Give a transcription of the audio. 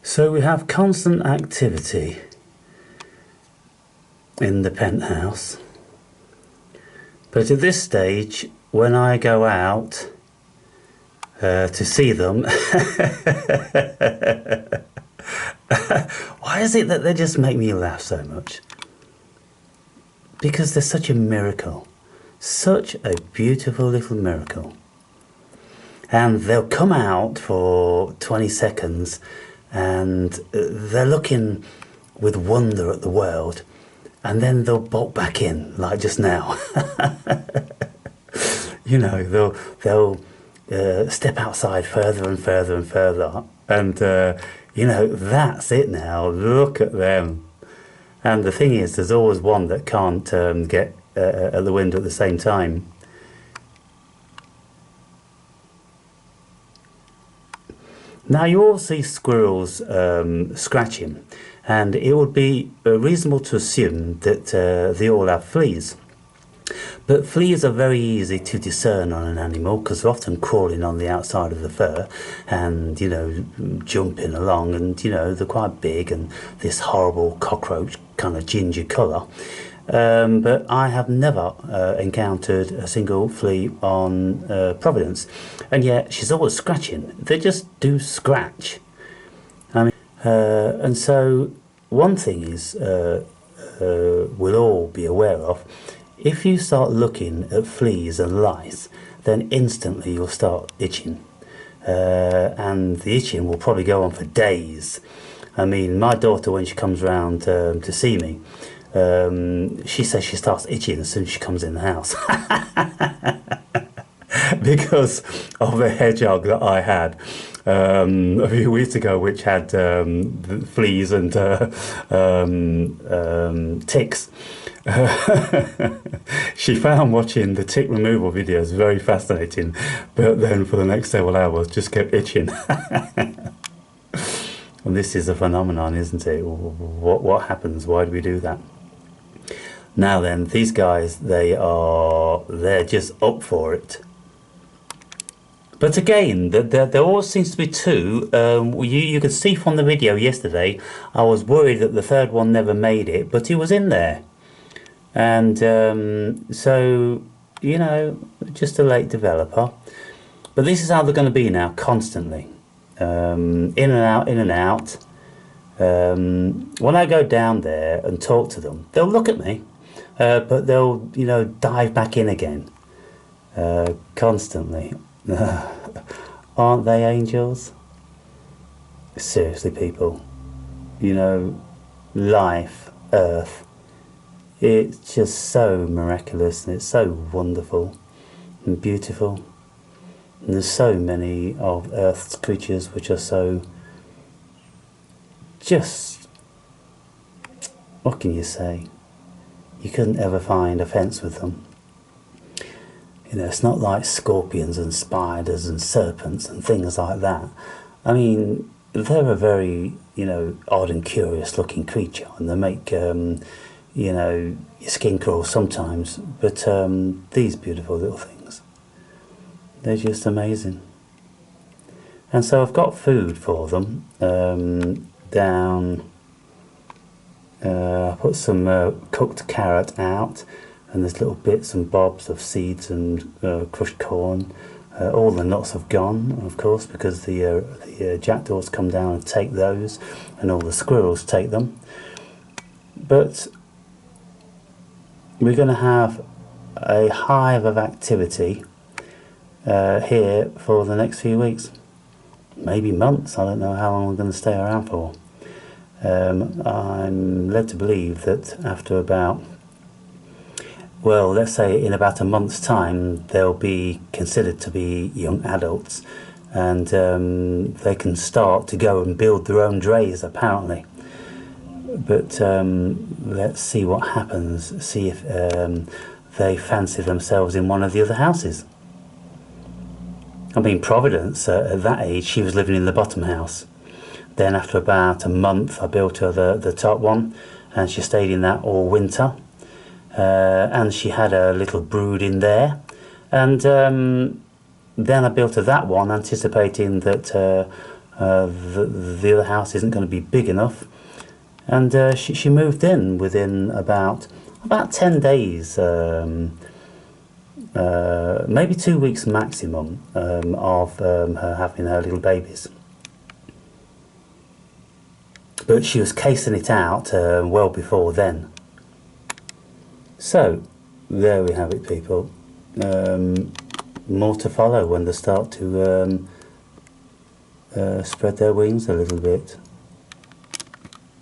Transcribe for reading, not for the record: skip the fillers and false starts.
So we have constant activity in the penthouse, but at this stage, when I go out to see them, why is it that they just make me laugh so much? Because they're such a miracle, such a beautiful little miracle. And they'll come out for 20 seconds and they're looking with wonder at the world, and then they'll bolt back in like just now. You know, they'll step outside further and further and further, and you know, that's it now. Look at them. And the thing is, there's always one that can't get at the window at the same time. Now you all see squirrels scratching, and it would be reasonable to assume that they all have fleas. But fleas are very easy to discern on an animal because they're often crawling on the outside of the fur and, you know, jumping along, and, you know, they're quite big and this horrible cockroach kind of ginger colour. But I have never encountered a single flea on Providence, and yet she's always scratching. They just do scratch. I mean, and so one thing is we'll all be aware of: if you start looking at fleas and lice, then instantly you'll start itching, and the itching will probably go on for days. I mean, my daughter, when she comes round to see me, she says she starts itching as soon as she comes in the house. Because of the hedgehog that I had a few weeks ago, which had fleas and ticks. She found watching the tick removal videos very fascinating, but then for the next several hours just kept itching. And this is a phenomenon, isn't it? What happens? Why do we do that? Now then, these guys, they're just up for it. But again, there always seems to be two. You could see from the video yesterday, I was worried that the third one never made it, but he was in there. And so, you know, just a late developer. But this is how they're going to be now, constantly. In and out, in and out. When I go down there and talk to them, they'll look at me, but they'll, you know, dive back in again, constantly. Aren't they angels? Seriously, people, you know, life, Earth, it's just so miraculous, and it's so wonderful and beautiful. And there's so many of Earth's creatures which are so, just, what can you say? You couldn't ever find offence with them. You know, it's not like scorpions and spiders and serpents and things like that. I mean, they're a very, you know, odd and curious looking creature, and they make, you know, your skin crawl sometimes. But these beautiful little things, they're just amazing. And so I've got food for them down. I put some cooked carrot out, and there's little bits and bobs of seeds and crushed corn. All the nuts have gone, of course, because the jackdaws come down and take those, and all the squirrels take them. But we're going to have a hive of activity here for the next few weeks, maybe months. I don't know how long we're going to stay around for. I'm led to believe that after about, well, let's say in about a month's time, they'll be considered to be young adults, and they can start to go and build their own drays, apparently. But let's see what happens, see if they fancy themselves in one of the other houses. I mean, Providence, at that age, she was living in the bottom house. Then after about a month, I built her the top one, and she stayed in that all winter. And she had a little brood in there. And then I built her that one, anticipating that the other house isn't going to be big enough, and she moved in within about 10 days, maybe 2 weeks maximum, of her having her little babies. But she was casing it out well before then. So there we have it, people. More to follow when they start to spread their wings a little bit.